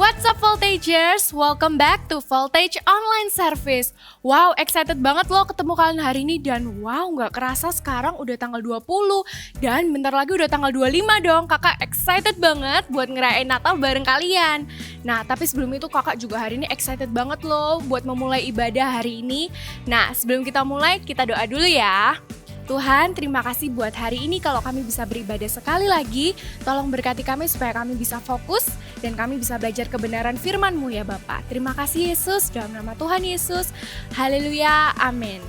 What's up Voltagers? Welcome back to Voltage Online Service. Wow, excited banget loh ketemu kalian hari ini dan wow, gak kerasa sekarang udah tanggal 20 dan bentar lagi udah tanggal 25 dong. Kakak excited banget buat ngerayain Natal bareng kalian. Nah, tapi sebelum itu kakak juga hari ini excited banget loh buat memulai ibadah hari ini. Nah, sebelum kita mulai, kita doa dulu ya. Tuhan, terima kasih buat hari ini kalau kami bisa beribadah sekali lagi. Tolong berkati kami supaya kami bisa fokus dan kami bisa belajar kebenaran firman-Mu ya Bapak. Terima kasih Yesus, dalam nama Tuhan Yesus. Haleluya, amin.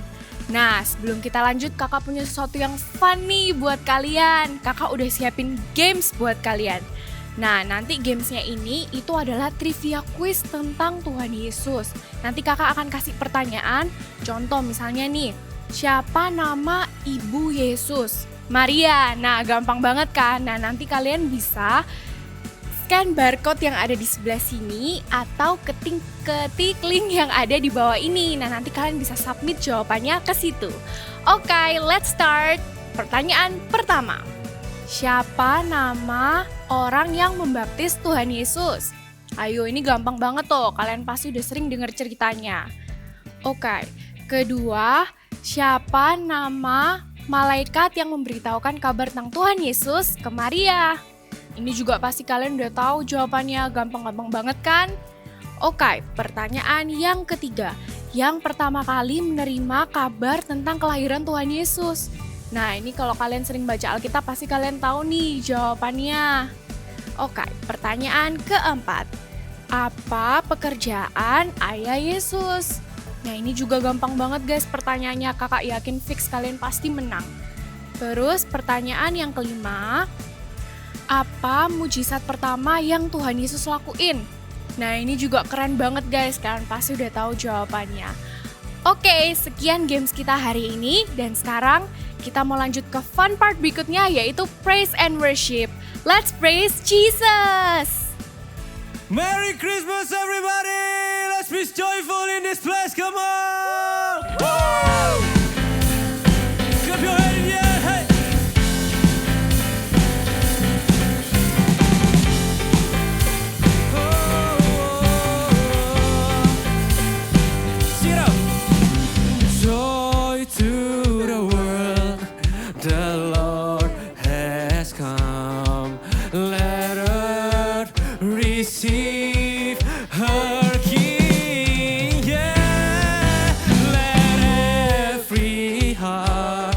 Nah, sebelum kita lanjut, kakak punya sesuatu yang fun nih buat kalian. Kakak udah siapin games buat kalian. Nah, nanti gamesnya ini itu adalah trivia quiz tentang Tuhan Yesus. Nanti kakak akan kasih pertanyaan, contoh misalnya nih, siapa nama Ibu Yesus? Maria. Nah, gampang banget kan? Nah, nanti kalian bisa scan barcode yang ada di sebelah sini atau ketik link yang ada di bawah ini. Nah, nanti kalian bisa submit jawabannya ke situ. Oke, let's start. Pertanyaan pertama. Siapa nama orang yang membaptis Tuhan Yesus? Ayo, ini gampang banget tuh. Kalian pasti udah sering dengar ceritanya. Oke. Kedua, siapa nama malaikat yang memberitahukan kabar tentang Tuhan Yesus ke Maria? Ini juga pasti kalian udah tahu jawabannya, gampang-gampang banget kan? Oke, pertanyaan yang ketiga. Yang pertama kali menerima kabar tentang kelahiran Tuhan Yesus. Nah, ini kalau kalian sering baca Alkitab pasti kalian tahu nih jawabannya. Oke, pertanyaan keempat. Apa pekerjaan ayah Yesus? Nah, ini juga gampang banget guys pertanyaannya, kakak yakin fix kalian pasti menang. Terus pertanyaan yang kelima, apa mujizat pertama yang Tuhan Yesus lakuin? Nah, ini juga keren banget guys, kalian pasti udah tahu jawabannya. Oke, sekian games kita hari ini dan sekarang kita mau lanjut ke fun part berikutnya yaitu praise and worship. Let's praise Jesus! Merry Christmas, everybody! Let's be joyful in this place. Come on! Woo! Clap your hands in the air, hey! Sing it out! Joy to the world, the Lord has come. Let earth receive her King, yeah. Let every heart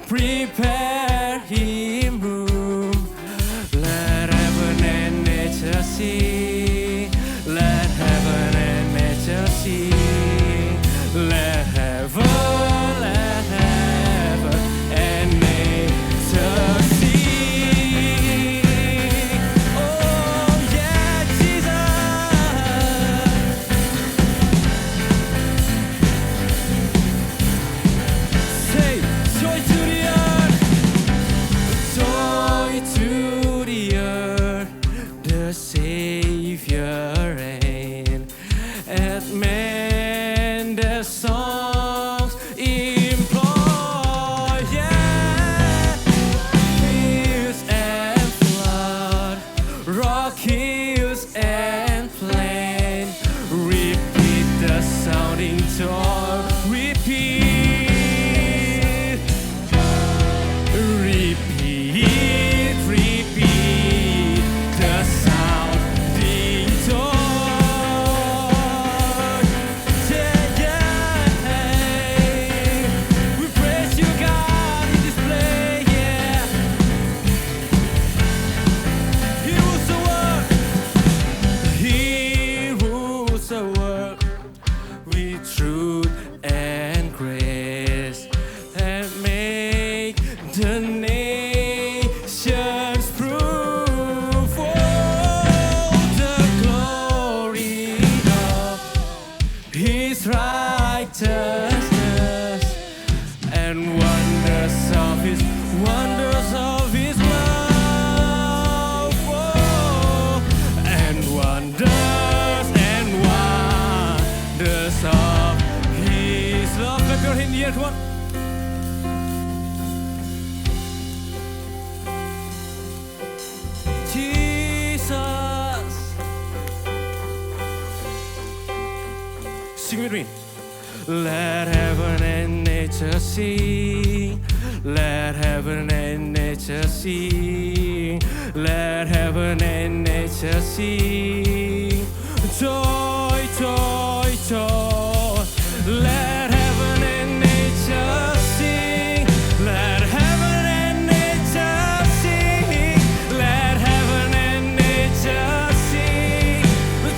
prepare Him room. Let heaven and nature sing. Let heaven and nature sing. Let heaven and nature sing. Oh yeah, Jesus. Say joy to the earth, joy to the earth. The Savior reign. At man the songs employ, yeah. Hills and flood, rock hills and plain. Repeat the sounding tone. Repeat, repeat, repeat the sounding tone. Yeah, yeah. We praise you, God, in this place, yeah. He rules the world. He rules the world with truth and grace, and make the nations prove the glory of His righteousness and wonders of His love, and wonders of His love. Clap your hand in the air, come on. Jesus, Sing with me. Let heaven and nature sing. Let heaven and nature sing. Let heaven and nature sing. Joy, joy, joy. Let heaven and nature sing. Let heaven and nature sing. Let heaven and nature sing.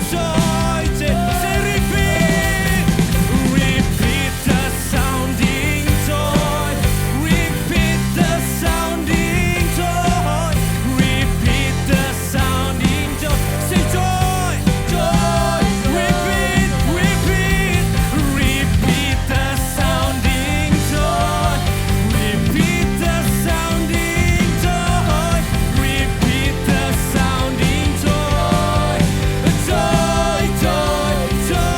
Joy, joy. Say repeat. Repeat the sounding joy. Repeat the sounding joy. Repeat the sounding joy. Say joy, joy. Repeat, repeat. Repeat the sounding joy. Repeat the sounding joy. Repeat the sounding joy. Joy, joy, joy.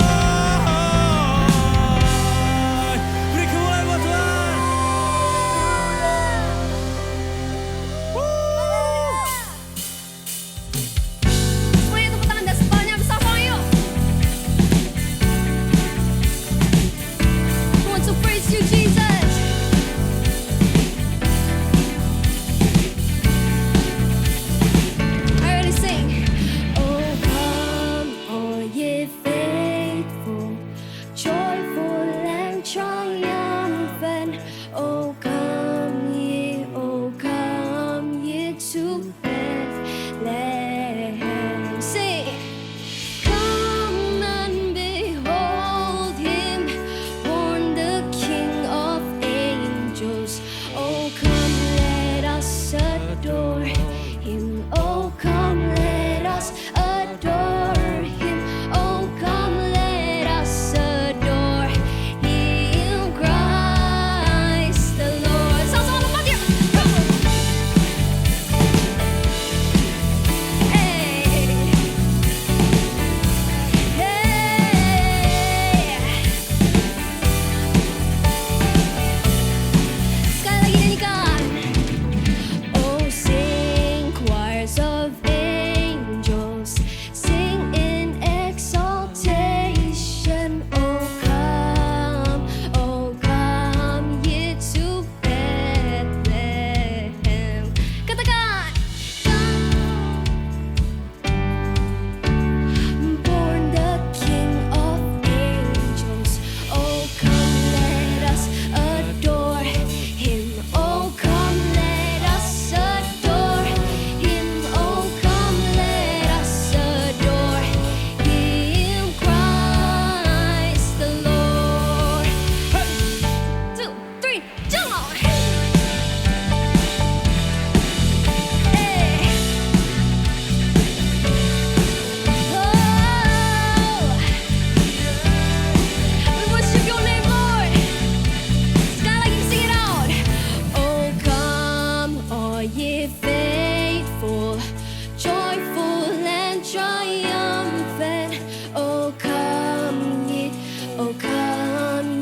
Beri kemuliaan buat Tuhan. Semuanya tepuk tangan dan semuanya bersama yuk. We want to praise you, Jesus. I already sing. Oh, come, all ye faithful, joyful and triumphant. Oh, come ye to Bethlehem. Sing. Come and behold him, born the King of angels. Oh, come, let us adore him. Oh, come, let us adore him. Oh, come, let us adore him, Christ the Lord. Sama-sama lompat yuk. Come. Hey. Hey. Sekali lagi nyanyikan. Oh, sing choirs of angels, sing in exaltation. Oh, come ye to Bethlehem. Katakan. Born the King of angels. Oh, come, let us adore him. Oh, come, let us adore him. Oh, come, let us adore him, Christ the Lord. 1, 2, 3, jump on. Hey. We worship your name, Lord. Sekali lagi sing it out. Oh, come, all ye faithful, joyful and triumphant. Oh, come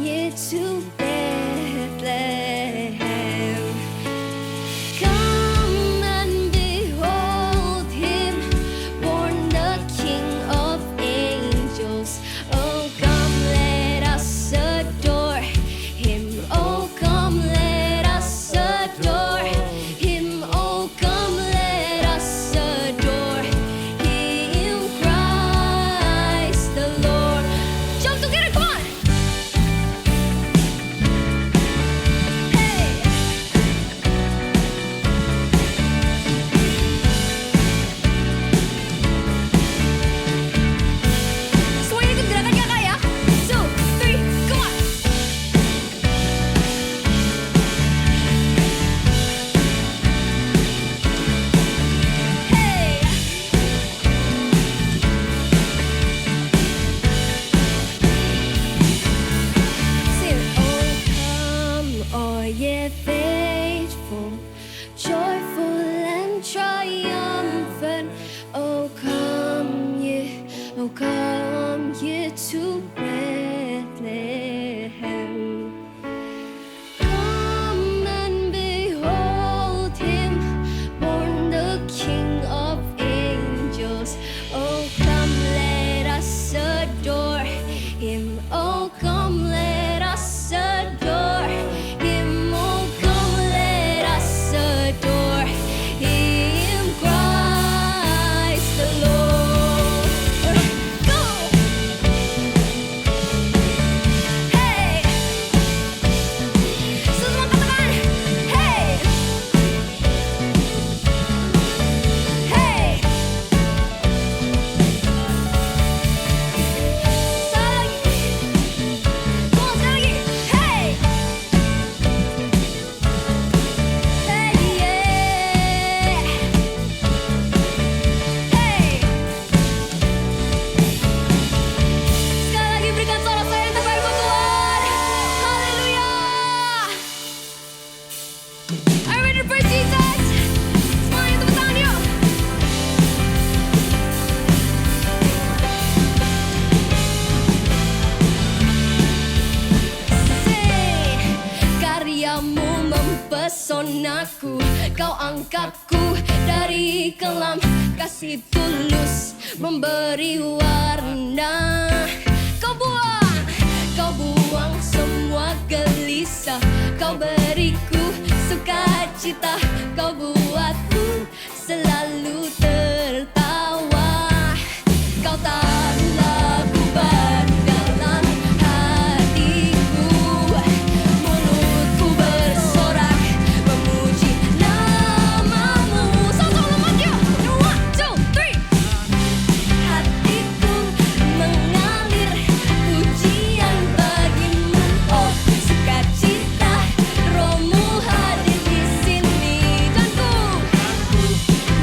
ye to Bethlehem. Come and behold him, born the King of angels. Oh, come, let us adore him. Oh, come, let us adore him. Oh, come, let us adore him, Christ the Lord. Jump together, come on. Hey. Semuanya ikut gerakan kakak ya. 2, 3, come on. Hey. Sing. Oh, come, all ye faithful, joyful and triumphant. Oh, come ye to Bethlehem. Come and behold him, born the King of angels. Oh, come, let us adore him. Oh, mempesonaku. Kau angkatku dari kelam, kasih tulus memberi warna. Kau buang semua gelisah, kau beriku sukacita, kau buatku selalu tertawa. Kau taruh lagu baru dalam hatiku, mulutku bersorak memuji namamu. Sama-sama lemot yuk. 1, 2, 3. Hatiku mengalir pujian bagimu, oh sukacita, rohmu hadir di sini. Dan ku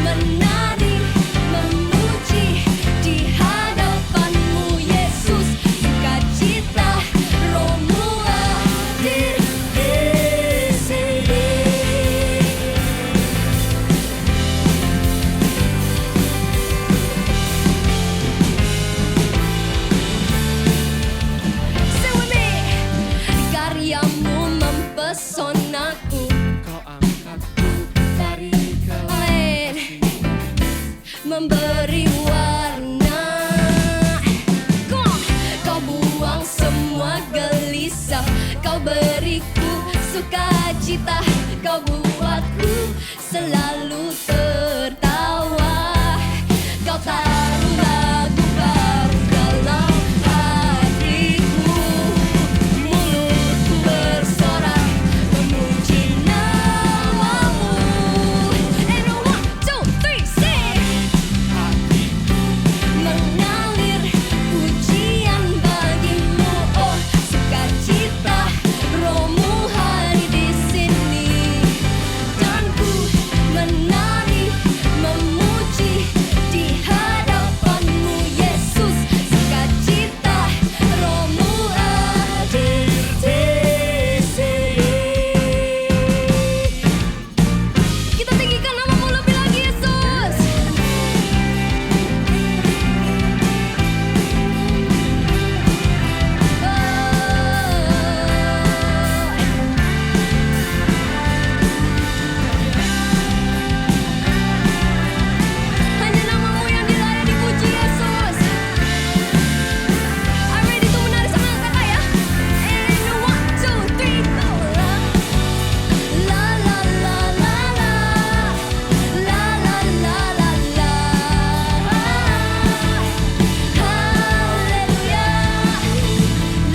menari memuji di hadapanmu Yesus, sukacita, rohmu hadir di sini. Sing with me. Karyamu mempesonaku, Kau angkatku dari Amin. Memberi warna. Come on. Kau buang semua gelisah, kau beriku sukacita, kau buatku selalu tertawa. Kau taruh lagu baru dalam hatiku, mulutku bersorak memuji namamu. And 1, 2, 3, sing. Mengalir pujian bagimu, oh sukacita, rohmu hadir di sini. Dan ku menari memuji di hadapanmu Yesus, sukacita, rohmu hadir di sini. Kita tinggikan namamu lebih lagi Yesus. Hanya namamu yang dilayak dipuji Yesus. I'm ready to menari sama kakak ya. And 1, 2, 3, go. La la la la la, la la la la la. Haleluya.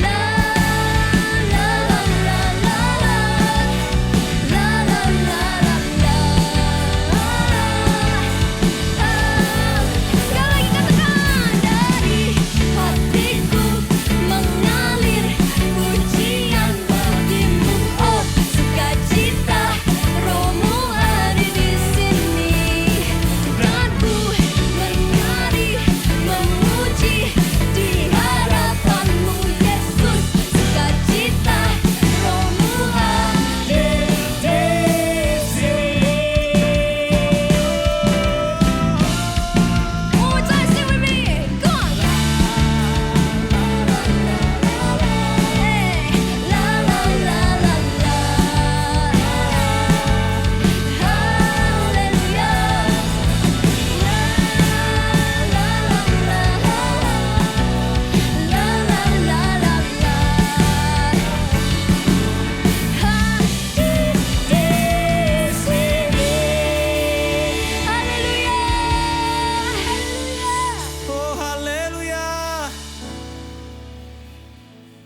La la la la la la, la la la la la. Sekali lagi katakan, dari hatiku mengalir pujian bagimu, oh sukacita, rohmu hadir di sini. Dan ku menari memuji di hadapanmu Yesus, sukacita, rohmu hadir di sini. One more time, sing with me. Go on. Hey, la la la la la. Hallelujah. La la la la la. La la la la la. Hadir di sini. Haleluya. Oh haleluya.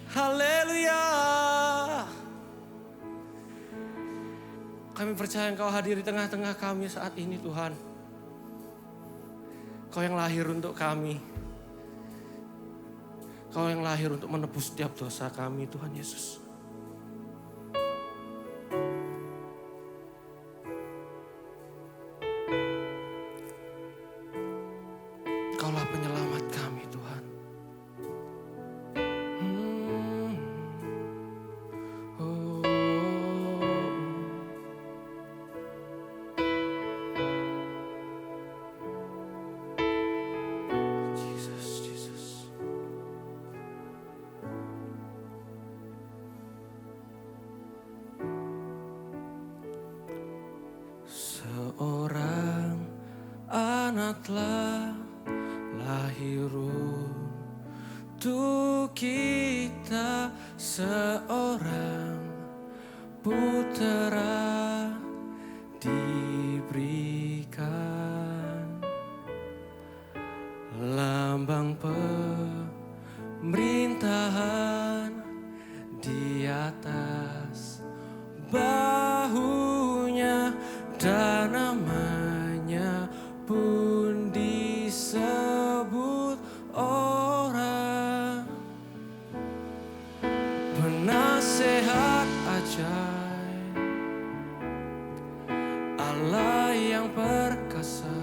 Haleluya. Kami percaya Engkau hadir di tengah-tengah kami saat ini Tuhan. Kau yang lahir untuk kami. Kau yang lahir untuk menebus setiap dosa kami Tuhan Yesus. Kaulah penyelamat kami Tuhan. Oh. Jesus, Jesus. telah lahir untuk kita, seorang putera diberikan, lambang pemerintahan di atas bahunya, dan namanya pun disebut orang penasehat ajaib, Allah yang perkasa,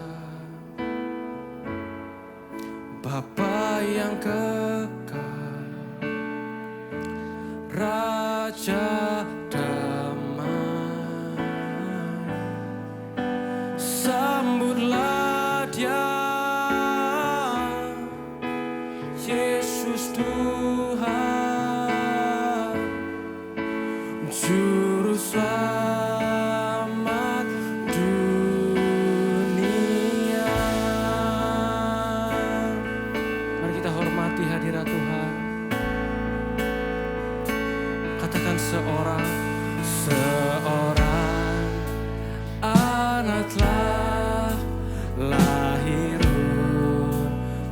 Bapa yang kekal, Raja damai. Sambutlah Dia, Yesus Tuhan, Juru Selamat dunia. Mari kita hormati hadirat Tuhan. Katakan seorang anak telah lahir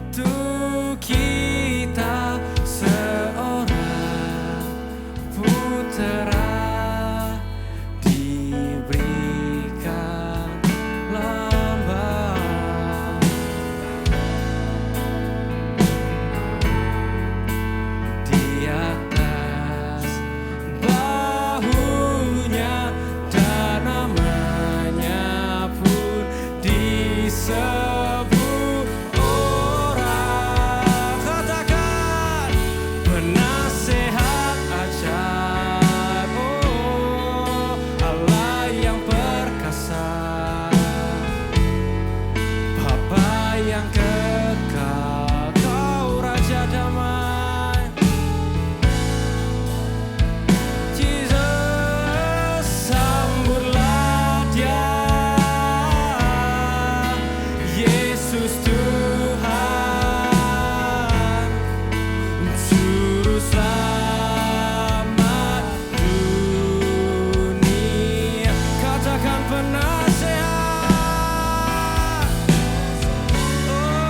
untuk kita, seorang putera diberikan, lambang di atas bahunya, dan namanya pun disebut orang. Katakan penasehat ajaib, oh Allah yang perkasa, Bapa yang kekal, Kau Raja damai. Jesus, sambutlah Dia, Yesus Tuhan, Juru Selamat dunia. Katakan penasehat, oh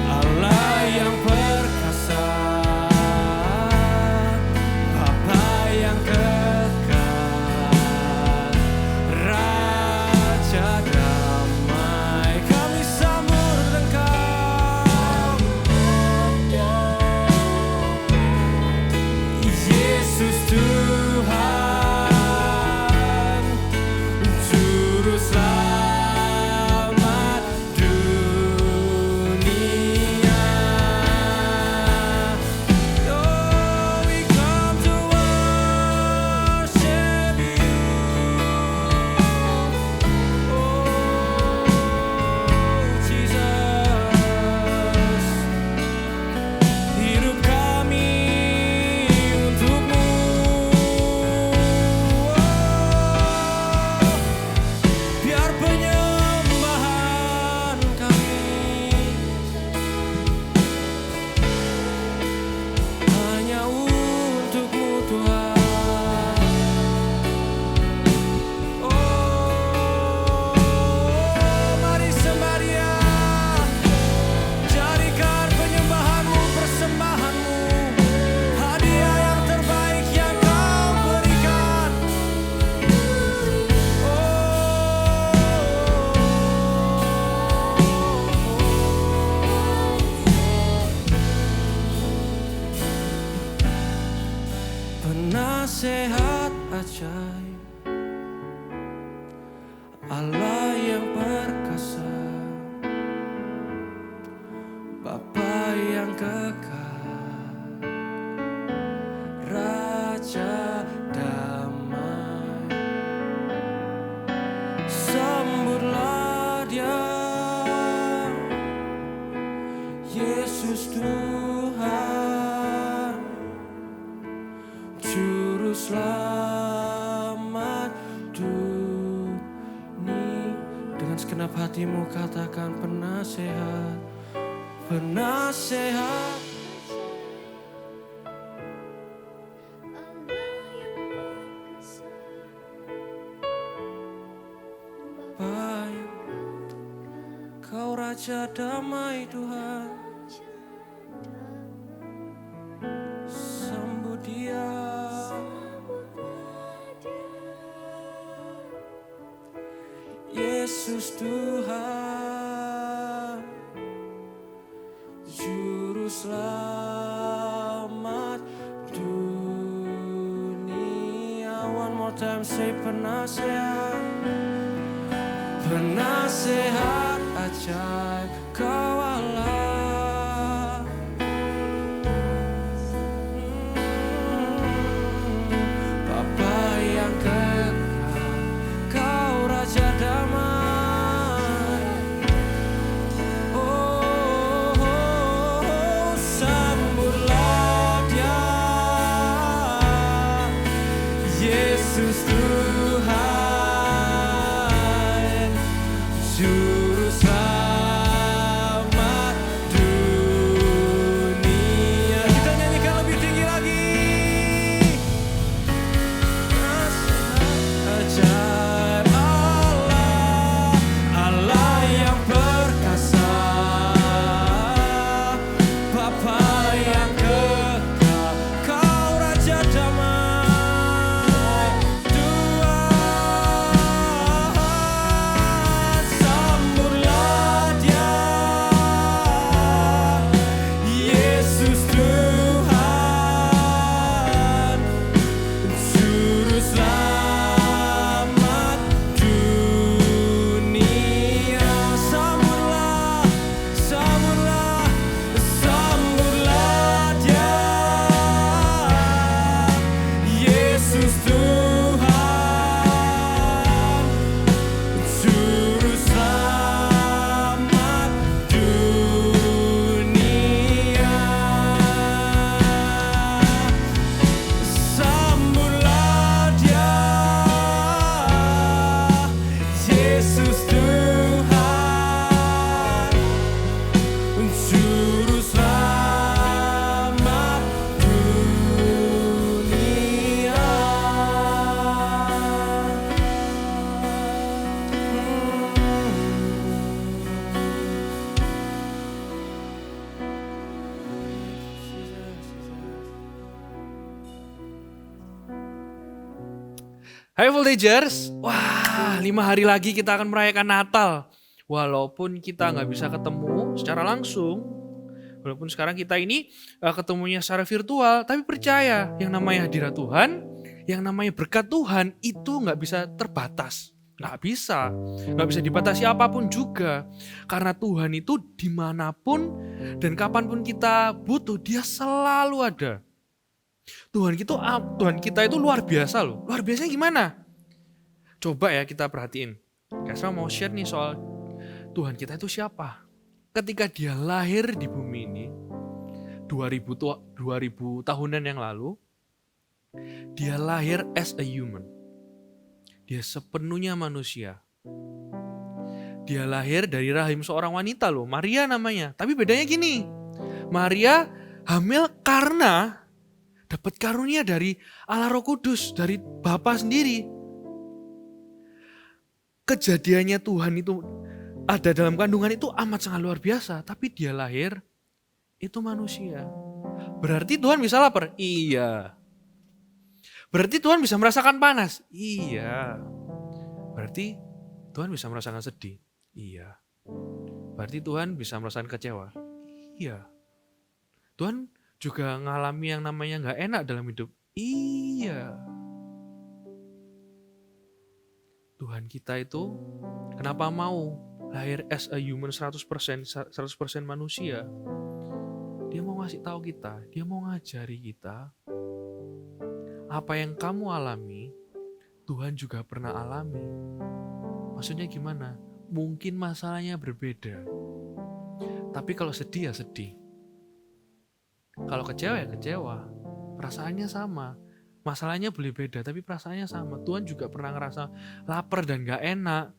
Allah yang perkasa, Bapa yang kekal, Raja damai. Kami sambut Engkau, Yesus Tuhan, Juru Selamat dunia. Oh, we come to worship You. Oh, Jesus, hidup kami untuk-Mu. Biar penyembahan kami hanya untuk-Mu, Tuhan. Oh, mari sembah Dia, jadikan penyembahan-Mu, persembahan-Mu, hadiah yang terbaik yang Kau berikan. Penasehat ajaib, Allah yang perkasa, Bapa yang kekal, Raja damai. Sambutlah Dia, Yesus Tuhan, Juru Selamat dunia. Dengan segenap Segenap hatimu katakan penasehat, penasehat. Baik, Kau Raja damai Tuhan, sambut Dia. Yesus Tuhan, Juru Selamat dunia. One more time, say penasehat, penasehat ajaib Kau Allah. Bapa yang kekal, Kau Raja damai. Oh, sambutlah Dia, Yesus Tuhan, Juru Selamat dunia. Kita nyanyikan lebih tinggi lagi. Ajaib Allah, Allah yang perkasa, Bapa yang kekal, Kau Raja damai. Tuhan, sambutlah Dia, Yesus Tuhan, Juru Selamat dunia. Sambutlah, sambutlah, sambutlah Dia, Yesus Tuhan, Juru Selamat dunia. Sambutlah Dia, Yesus Tuhan, Juru Selamat dunia. Hai Voltagers, wah 5 hari lagi kita akan merayakan Natal. Walaupun kita nggak bisa ketemu secara langsung, walaupun sekarang kita ini ketemunya secara virtual, tapi percaya yang namanya hadirat Tuhan, yang namanya berkat Tuhan itu nggak bisa terbatas. Nggak bisa dibatasi apapun juga. Karena Tuhan itu dimanapun dan kapanpun kita butuh, Dia selalu ada. Tuhan kita itu luar biasa loh. Luar biasanya gimana? Coba ya kita perhatiin. Saya mau share nih soal Tuhan kita itu siapa. Ketika Dia lahir di bumi ini 2000 tahunan yang lalu, Dia lahir as a human. Dia sepenuhnya manusia. Dia lahir dari rahim seorang wanita loh, Maria namanya. Tapi bedanya gini, Maria hamil karena dapat karunia dari Allah Roh Kudus, dari Bapa sendiri. Kejadiannya Tuhan itu ada dalam kandungan itu amat sangat luar biasa. Tapi Dia lahir, itu manusia. Berarti Tuhan bisa lapar? Iya. Berarti Tuhan bisa merasakan panas? Iya. Berarti Tuhan bisa merasakan sedih? Iya. Berarti Tuhan bisa merasakan kecewa? Iya. Tuhan juga ngalami yang namanya gak enak dalam hidup? Iya. Tuhan kita itu kenapa mau lahir as a human 100% manusia? Dia mau ngasih tahu kita, Dia mau ngajari kita apa yang kamu alami, Tuhan juga pernah alami. Maksudnya gimana? Mungkin masalahnya berbeda. Tapi kalau sedih ya sedih. Kalau kecewa ya kecewa. Perasaannya sama. Masalahnya boleh beda tapi perasaannya sama. Tuhan juga pernah ngerasa lapar dan gak enak.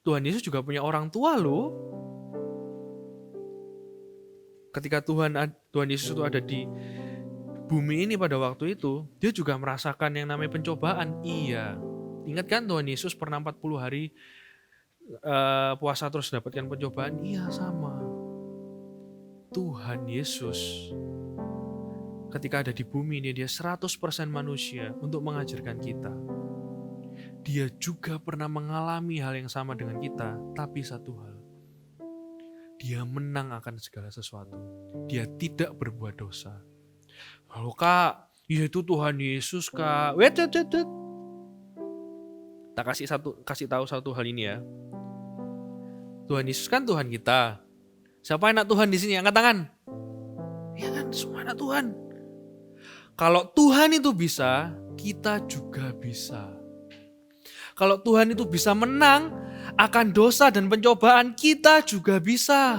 Tuhan Yesus juga punya orang tua loh. Ketika Tuhan Yesus itu ada di bumi ini pada waktu itu, dia juga merasakan yang namanya pencobaan. Iya. Ingat kan Tuhan Yesus pernah 40 hari puasa terus dapatkan pencobaan? Iya, sama. Tuhan Yesus ketika ada di bumi ini, dia 100% manusia untuk mengajarkan kita. Dia juga pernah mengalami hal yang sama dengan kita, tapi satu hal. Dia menang akan segala sesuatu. Dia tidak berbuat dosa. Lalu kak, ya itu Tuhan Yesus kak. Wait. Kita kasih tahu satu hal ini ya. Tuhan Yesus kan Tuhan kita. Siapa anak Tuhan di sini? Angkat tangan. Ya kan, semua anak Tuhan. Kalau Tuhan itu bisa, kita juga bisa. Kalau Tuhan itu bisa menang akan dosa dan pencobaan, kita juga bisa.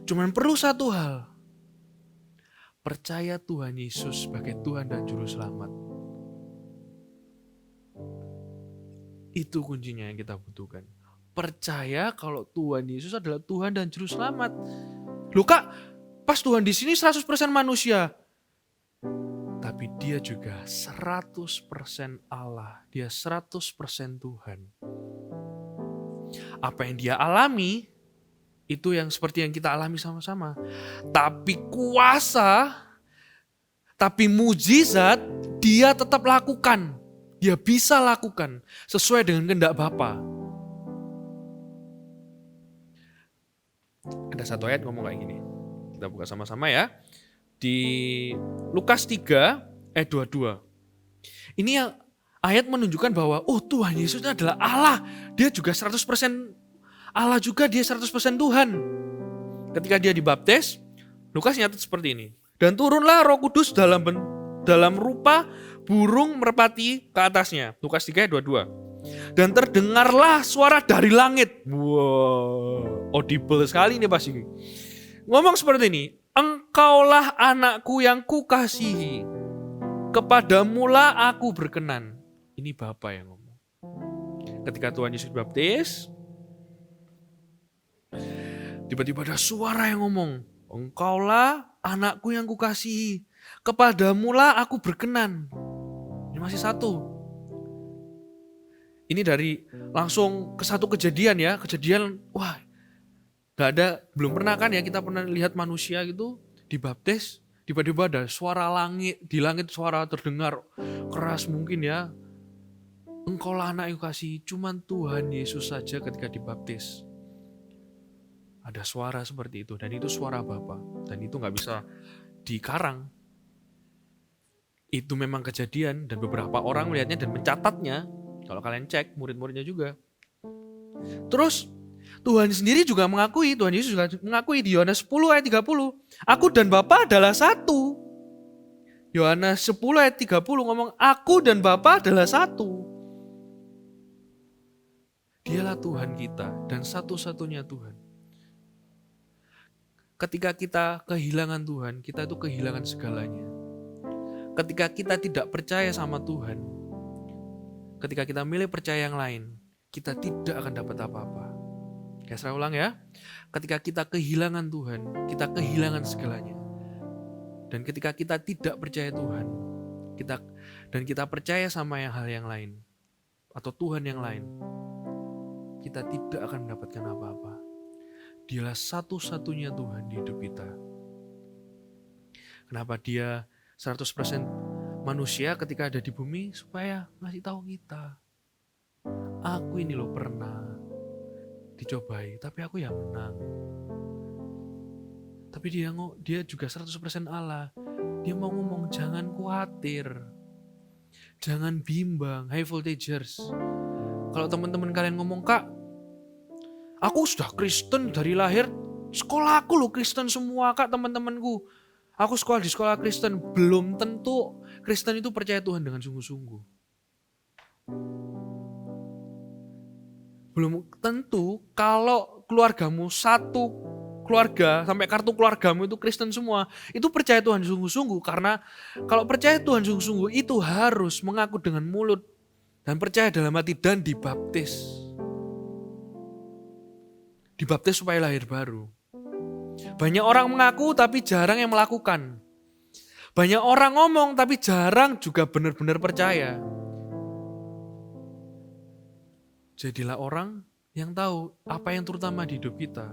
Cuman perlu satu hal. Percaya Tuhan Yesus sebagai Tuhan dan Juru Selamat. Itu kuncinya yang kita butuhkan. Percaya kalau Tuhan Yesus adalah Tuhan dan Juru Selamat. Loh kak, pas Tuhan di sini 100% manusia. Tapi dia juga 100% Allah. Dia 100% Tuhan. Apa yang dia alami, itu yang seperti yang kita alami sama-sama. Tapi kuasa, tapi mujizat, dia tetap lakukan. Dia bisa lakukan sesuai dengan kehendak Bapa. Ada satu ayat ngomong kayak gini. Kita buka sama-sama ya. Di Lukas 3 ayat 22. Ini yang ayat menunjukkan bahwa Tuhan Yesus adalah Allah. Dia juga 100% Allah juga, dia 100% Tuhan. Ketika dia dibaptis, Lukas nyatat seperti ini. Dan turunlah Roh Kudus dalam rupa burung merpati ke atasnya. Lukas 3 ayat 22. Dan terdengarlah suara dari langit. Wow, audible sekali ini pasti. Ngomong seperti ini. Engkaulah anakku yang kukasihi. Kepadamulah aku berkenan. Ini Bapa yang ngomong. Ketika Tuhan Yesus baptis, tiba-tiba ada suara yang ngomong. Engkaulah anakku yang kukasihi. Kepadamulah aku berkenan. Ini masih satu. Ini dari langsung ke satu kejadian ya. Kejadian, wah, gak ada, belum pernah kan ya kita pernah lihat manusia gitu dibaptis, tiba-tiba ada suara langit, di langit suara terdengar keras mungkin ya. Engkaulah anak yang kasih, cuman Tuhan Yesus saja ketika dibaptis. Ada suara seperti itu, dan itu suara Bapa. Dan itu gak bisa dikarang. Itu memang kejadian, dan beberapa orang melihatnya dan mencatatnya. Kalau kalian cek, murid-muridnya juga. Terus, Tuhan sendiri juga mengakui, Tuhan Yesus juga mengakui di Yohanes 10 ayat 30. Aku dan Bapa adalah satu. Yohanes 10 ayat 30 ngomong, aku dan Bapa adalah satu. Dialah Tuhan kita dan satu-satunya Tuhan. Ketika kita kehilangan Tuhan, kita itu kehilangan segalanya. Ketika kita tidak percaya sama Tuhan, ketika kita milih percaya yang lain, kita tidak akan dapat apa-apa. Saya ulang ya. Ketika kita kehilangan Tuhan, kita kehilangan segalanya. Dan ketika kita tidak percaya Tuhan, kita percaya sama hal yang lain atau Tuhan yang lain, kita tidak akan mendapatkan apa-apa. Dialah satu-satunya Tuhan di hidup kita. Kenapa dia 100% manusia ketika ada di bumi? Supaya ngasih tahu kita, aku ini loh pernah dicobai, tapi aku yang menang. Tapi dia juga 100% Allah. Dia mau ngomong, jangan khawatir, jangan bimbang. High voltagers, kalau teman-teman kalian ngomong, kak, aku sudah Kristen dari lahir, sekolah aku loh Kristen semua kak, teman-temanku, aku sekolah di sekolah Kristen. Belum tentu Kristen itu percaya Tuhan dengan sungguh-sungguh. Belum tentu kalau keluargamu satu keluarga, sampai kartu keluargamu itu Kristen semua, itu percaya Tuhan sungguh-sungguh. Karena kalau percaya Tuhan sungguh-sungguh itu harus mengaku dengan mulut dan percaya dalam hati dan dibaptis. dibaptis supaya lahir baru. Banyak orang mengaku tapi jarang yang melakukan. Banyak orang ngomong tapi jarang juga benar-benar percaya. Jadilah orang yang tahu apa yang terutama di hidup kita.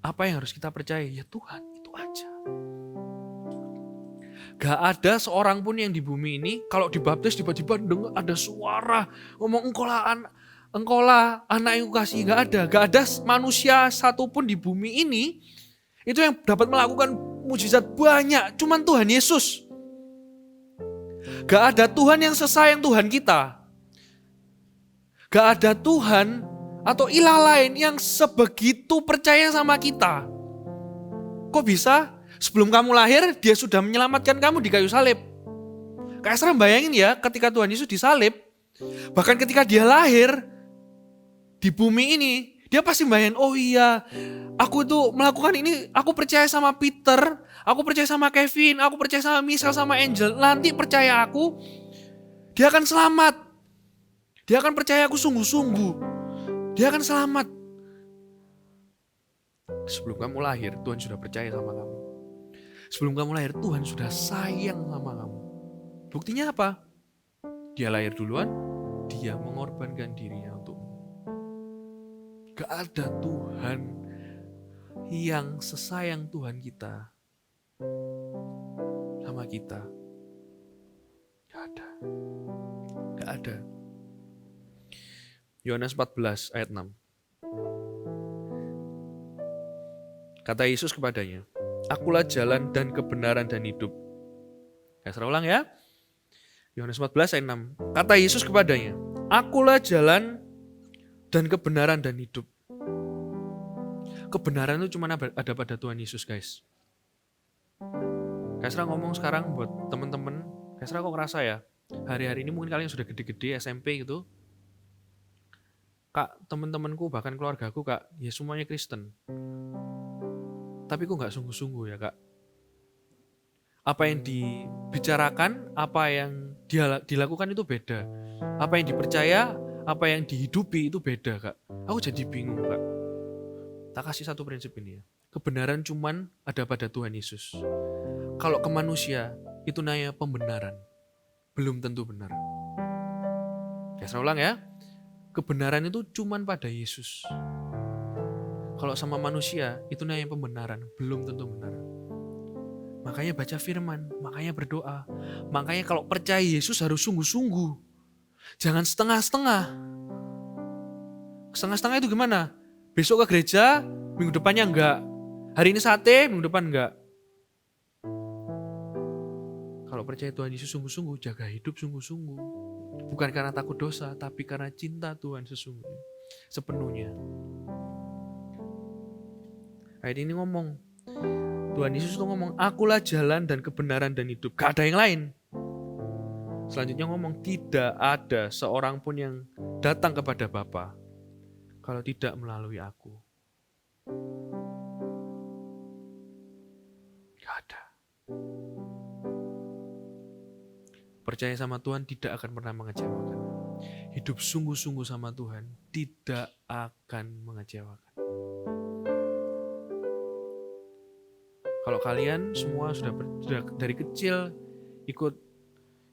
Apa yang harus kita percaya? Ya Tuhan, itu aja. Gak ada seorang pun yang di bumi ini kalau dibaptis tiba-tiba dengar ada suara ngomong engkau lah anak yang kukasihi. Gak ada manusia satupun di bumi ini itu yang dapat melakukan mujizat banyak. Cuman Tuhan Yesus. Gak ada Tuhan yang sesayang Tuhan kita. Gak ada Tuhan atau ilah lain yang sebegitu percaya sama kita. Kok bisa? Sebelum kamu lahir, dia sudah menyelamatkan kamu di kayu salib. Kak Esra bayangin ya, ketika Tuhan Yesus disalib, bahkan ketika dia lahir di bumi ini, dia pasti bayangin, oh iya, aku itu melakukan ini, aku percaya sama Peter, aku percaya sama Kevin, aku percaya sama Michelle, sama Angel. Nanti percaya aku, dia akan selamat. Dia akan percaya aku sungguh-sungguh. Dia akan selamat. Sebelum kamu lahir, Tuhan sudah percaya sama kamu. Sebelum kamu lahir, Tuhan sudah sayang sama kamu. Buktinya apa? Dia lahir duluan, dia mengorbankan dirinya untukmu. Gak ada Tuhan yang sesayang Tuhan kita sama kita. Gak ada. Gak ada. Yohanes 14 ayat 6. Kata Yesus kepadanya, Akulah jalan dan kebenaran dan hidup. Saya ulang ya. Yohanes 14 ayat 6. Kata Yesus kepadanya, Akulah jalan dan kebenaran dan hidup. Kebenaran itu cuma ada pada Tuhan Yesus, guys. Kasra ngomong sekarang buat teman-teman. Kasra kok ngerasa ya, hari-hari ini mungkin kalian sudah gede-gede SMP gitu. Kak, teman-temanku bahkan keluargaku kak, ya semuanya Kristen. Tapi kok gak sungguh-sungguh ya kak. Apa yang dibicarakan, apa yang dilakukan itu beda. Apa yang dipercaya, apa yang dihidupi itu beda kak. Aku jadi bingung kak. Tak kasih satu prinsip ini ya. Kebenaran cuman ada pada Tuhan Yesus. Kalau ke manusia, itu namanya pembenaran. Belum tentu benar. Saya ulang ya. Kebenaran itu cuman pada Yesus. Kalau sama manusia, itu namanya pembenaran. Belum tentu benar. Makanya baca firman, makanya berdoa. Makanya kalau percaya Yesus harus sungguh-sungguh. Jangan setengah-setengah. Setengah-setengah itu gimana? Besok ke gereja, minggu depannya enggak. Hari ini sate, minggu depan enggak. Kalau percaya Tuhan Yesus sungguh-sungguh, jaga hidup sungguh-sungguh. Bukan karena takut dosa, tapi karena cinta Tuhan sesungguhnya. Sepenuhnya. Ayat ini ngomong, Tuhan Yesus itu ngomong, Akulah jalan dan kebenaran dan hidup. Gak ada yang lain. Selanjutnya ngomong, tidak ada seorang pun yang datang kepada Bapa kalau tidak melalui aku. Gak ada. Percaya sama Tuhan tidak akan pernah mengecewakan. Hidup sungguh-sungguh sama Tuhan tidak akan mengecewakan. Kalau kalian semua sudah dari kecil ikut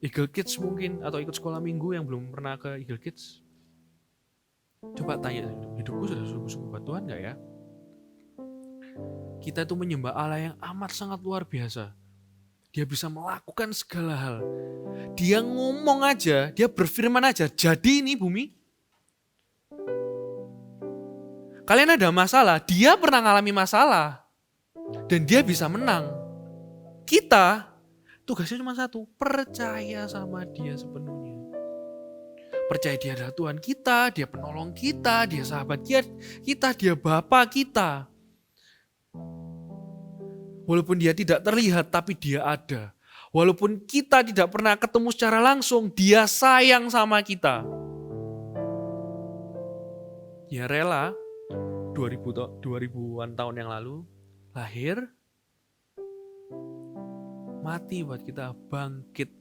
Eagle Kids mungkin, atau ikut sekolah minggu yang belum pernah ke Eagle Kids, coba tanya, hidupku sudah sungguh-sungguh buat Tuhan gak ya? Kita itu menyembah Allah yang amat sangat luar biasa. Dia bisa melakukan segala hal. Dia ngomong aja, dia berfirman aja, jadi ini bumi. Kalian ada masalah, dia pernah ngalami masalah. Dan dia bisa menang. Kita, tugasnya cuma satu, percaya sama dia sepenuhnya. Percaya dia adalah Tuhan kita, dia penolong kita, dia sahabat kita, dia Bapa kita. Walaupun dia tidak terlihat, tapi dia ada. Walaupun kita tidak pernah ketemu secara langsung, dia sayang sama kita. Dia rela 2000-an tahun yang lalu lahir, mati buat kita, bangkit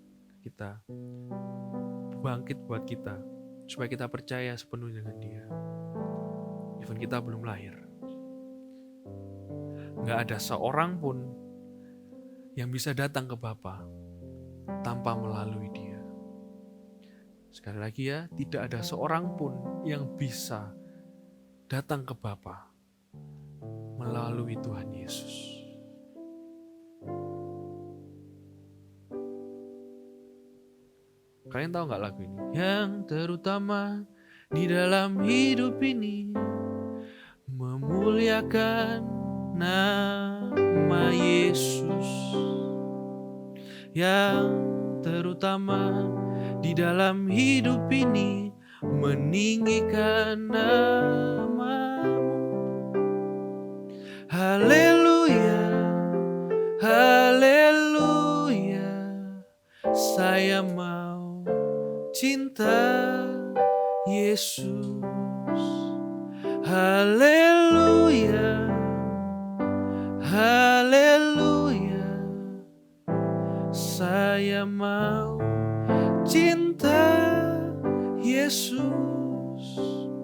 buat kita, supaya kita percaya sepenuhnya dengan dia. even kita belum lahir. Gak ada seorang pun yang bisa datang ke Bapa tanpa melalui Dia. Sekali lagi ya, tidak ada seorang pun yang bisa datang ke Bapa melalui Tuhan Yesus. Kalian tahu gak lagu ini? Yang terutama di dalam hidup ini memuliakan nama Yesus. Yang terutama di dalam hidup ini meninggikan namamu. Haleluya, haleluya, saya mau cinta Yesus. Haleluya, haleluya, saya mau cinta Yesus.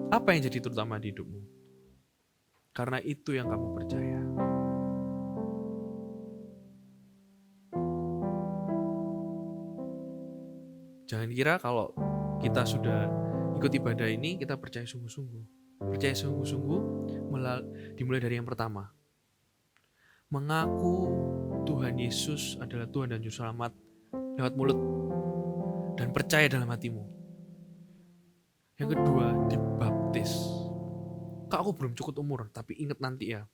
Apa yang jadi terutama di hidupmu? Karena itu yang kamu percaya. Jangan kira kalau kita sudah ikut ibadah ini, kita percaya sungguh-sungguh. Percaya sungguh-sungguh dimulai dari yang pertama. Mengaku Tuhan Yesus adalah Tuhan dan Juru Selamat lewat mulut. Dan percaya dalam hatimu. Yang kedua, dibaptis. Kak, aku belum cukup umur, tapi ingat nanti ya,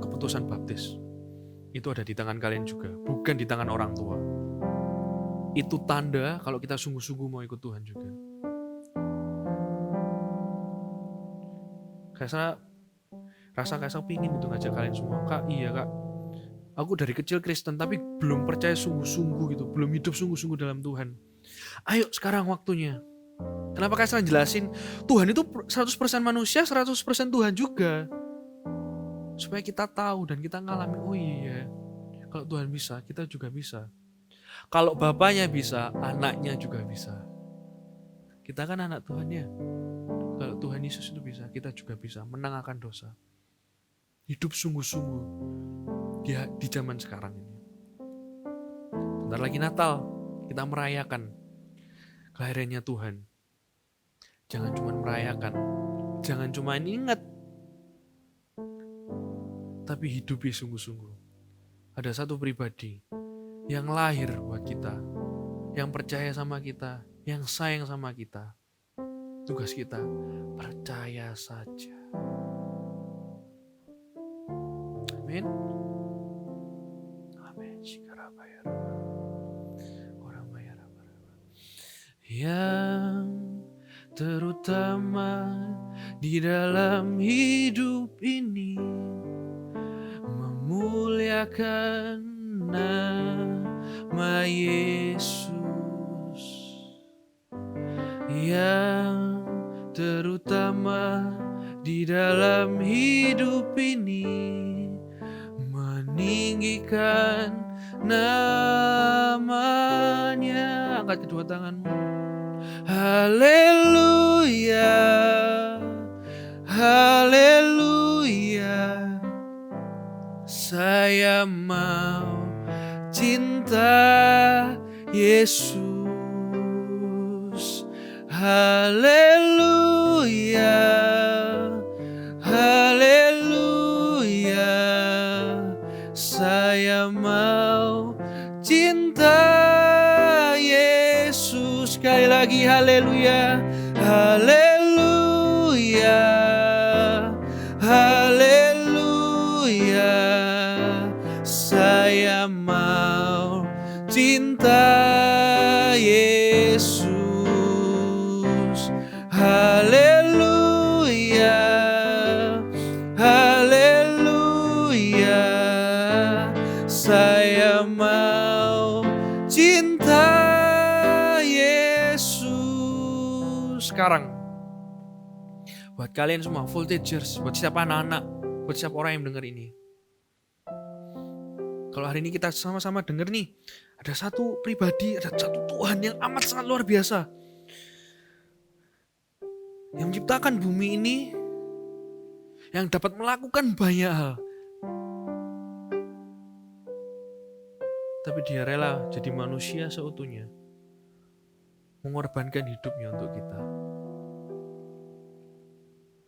keputusan baptis itu ada di tangan kalian juga, bukan di tangan orang tua. Itu tanda kalau kita sungguh-sungguh mau ikut Tuhan juga. Rasa pingin itu ngajak kalian semua. Kak, iya kak, aku dari kecil Kristen tapi belum percaya sungguh-sungguh gitu, belum hidup sungguh-sungguh dalam Tuhan. Ayo sekarang waktunya. Kenapa Kak Esra jelasin Tuhan itu 100% manusia, 100% Tuhan juga. Supaya kita tahu dan kita ngalami, oh iya, kalau Tuhan bisa, kita juga bisa. Kalau bapaknya bisa, anaknya juga bisa. Kita kan anak Tuhan ya. Kalau Tuhan Yesus itu bisa, kita juga bisa menanggalkan dosa. Hidup sungguh-sungguh di zaman sekarang ini. Bentar lagi Natal, kita merayakan kelahirannya Tuhan. Jangan cuma merayakan, jangan cuma ingat, tapi hidupi sungguh-sungguh. Ada satu pribadi yang lahir buat kita, yang percaya sama kita, yang sayang sama kita. Tugas kita, percaya saja. Amin. Amin. Yang terutama di dalam hidup ini memuliakan nama Yesus. Yang terutama di dalam hidup ini meninggikan namanya. Angkat kedua tanganmu. Haleluya, haleluya, saya mau cinta Yesus. Haleluya, haleluya, saya mau cinta Yesus. Sekali lagi haleluya, haleluya, haleluya, saya mau cinta Yesus. Haleluya, haleluya, saya mau cinta Yesus. Sekarang buat kalian semua voltagers, buat siapa anak-anak, buat siapa orang yang mendengar ini, kalau hari ini kita sama-sama dengar nih, ada satu pribadi, ada satu Tuhan yang amat sangat luar biasa, yang menciptakan bumi ini yang dapat melakukan banyak hal. Tapi dia rela jadi manusia seutuhnya, mengorbankan hidupnya untuk kita.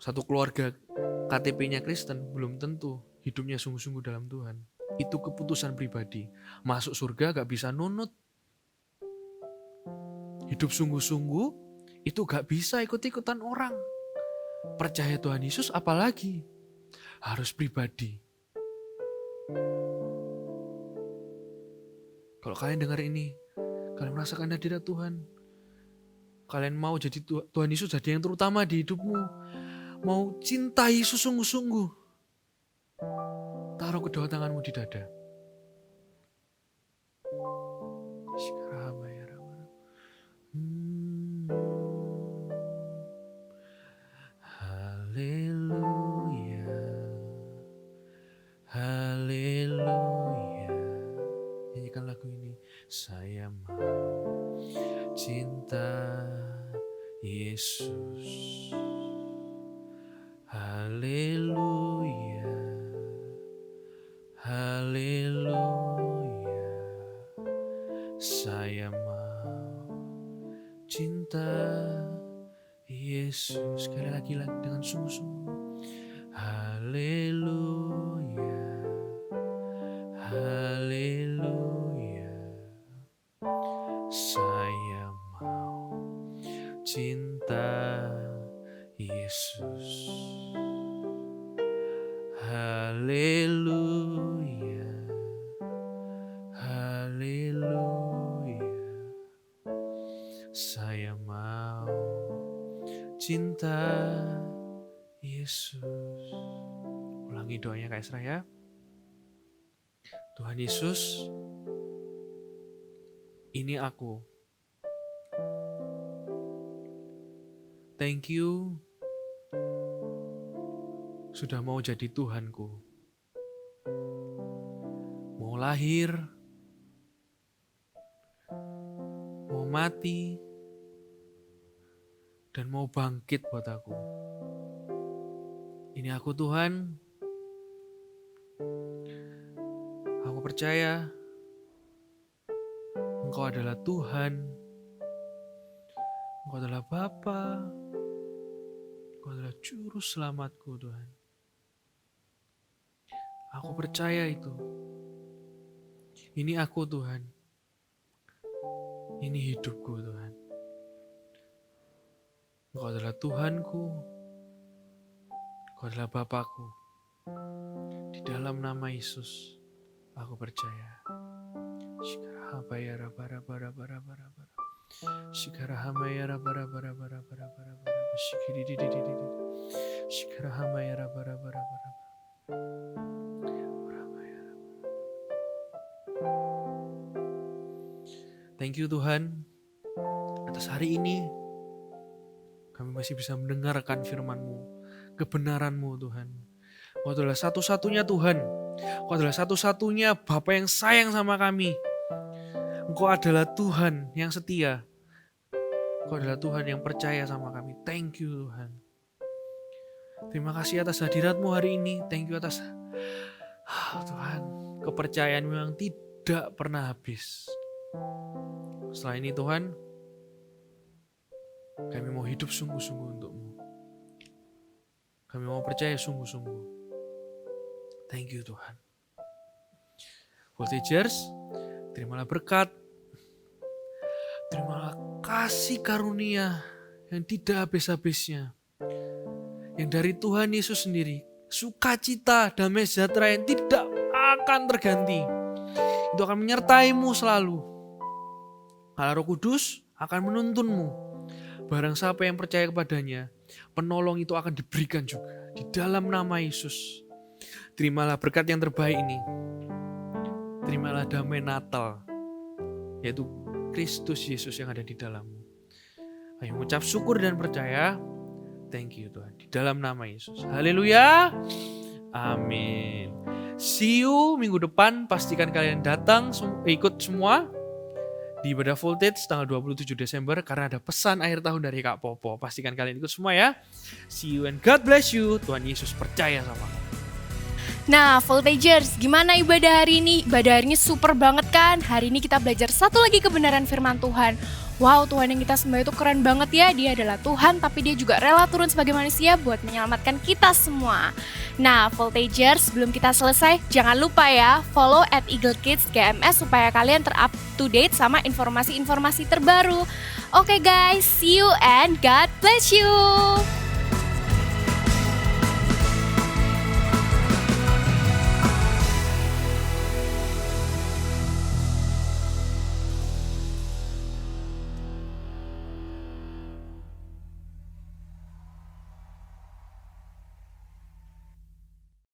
Satu keluarga KTP-nya Kristen belum tentu hidupnya sungguh-sungguh dalam Tuhan. Itu keputusan pribadi. Masuk surga gak bisa nunut. Hidup sungguh-sungguh itu gak bisa ikut-ikutan orang. Percaya Tuhan Yesus apalagi. Harus pribadi. Kalau kalian dengar ini, kalian merasakan hadirat Tuhan. Kalian mau jadi Tuhan Yesus jadi yang terutama di hidupmu. Mau cintai sungguh-sungguh. Taruh kedua tanganmu di dada. Haleluya. Haleluya. Nyanyikan lagu ini. Saya mau cinta Yesus. Haleluya. Haleluya. Saya mau cinta Yesus. Sekali lagi dengan sungguh-sungguh. Haleluya. Haleluya. Saya mau cinta Yesus. Haleluya. Haleluya. Saya mau cinta Yesus. Ulangi doanya Kak Esra ya. Tuhan Yesus, ini aku. Thank you sudah mau jadi Tuhanku. Mau lahir, mau mati, dan mau bangkit buat aku. Ini aku Tuhan. Aku percaya Engkau adalah Tuhan. Engkau adalah Bapa. Engkau adalah Juru Selamatku Tuhan. Aku percaya itu. Ini aku Tuhan. Ini hidupku Tuhan. Engkau adalah Tuhanku. Engkau adalah Bapakku. Di dalam nama Yesus, aku percaya. Shikarahamaya rabara-bara-bara-bara-bara. Shikarahamaya rabara-bara-bara-bara-bara. Shikarahamaya rabara-bara-bara-bara. Thank you Tuhan atas hari ini kami masih bisa mendengarkan firman-Mu, kebenaran-Mu Tuhan. Engkau adalah satu-satunya Tuhan. Engkau adalah satu-satunya Bapa yang sayang sama kami. Engkau adalah Tuhan yang setia. Engkau adalah Tuhan yang percaya sama kami. Thank you Tuhan. Terima kasih atas hadirat-Mu hari ini. Thank you atas Tuhan, kepercayaan-Mu yang tidak pernah habis. Setelah ini Tuhan, kami mau hidup sungguh-sungguh untuk-Mu. Kami mau percaya sungguh-sungguh. Thank you Tuhan. Voltagers, terimalah berkat. Terimalah kasih karunia yang tidak habis-habisnya. Yang dari Tuhan Yesus sendiri. Sukacita, damai sejahtera yang tidak akan terganti. Itu akan menyertai-Mu selalu. Allah Roh Kudus akan menuntunmu. Barang siapa yang percaya kepadanya, penolong itu akan diberikan juga. Di dalam nama Yesus. Terimalah berkat yang terbaik ini. Terimalah damai Natal. Yaitu Kristus Yesus yang ada di dalammu. Ayo mengucap syukur dan percaya. Thank you Tuhan. Di dalam nama Yesus. Haleluya. Amin. See you minggu depan. Pastikan kalian datang ikut semua. Di di ibadah Voltage tanggal 27 Desember karena ada pesan akhir tahun dari Kak Popo. Pastikan kalian ikut semua ya. See you and God bless you. Tuhan Yesus percaya sama kamu. Nah, Voltagers, gimana ibadah hari ini? Ibadah hari ini super banget kan? Hari ini kita belajar satu lagi kebenaran firman Tuhan. Wow, Tuhan yang kita sembah itu keren banget ya. Dia adalah Tuhan, tapi dia juga rela turun sebagai manusia buat menyelamatkan kita semua. Nah, Voltagers, sebelum kita selesai, jangan lupa ya, follow @EagleKidsGMS supaya kalian ter-up to date sama informasi-informasi terbaru. Oke guys, see you and God bless you.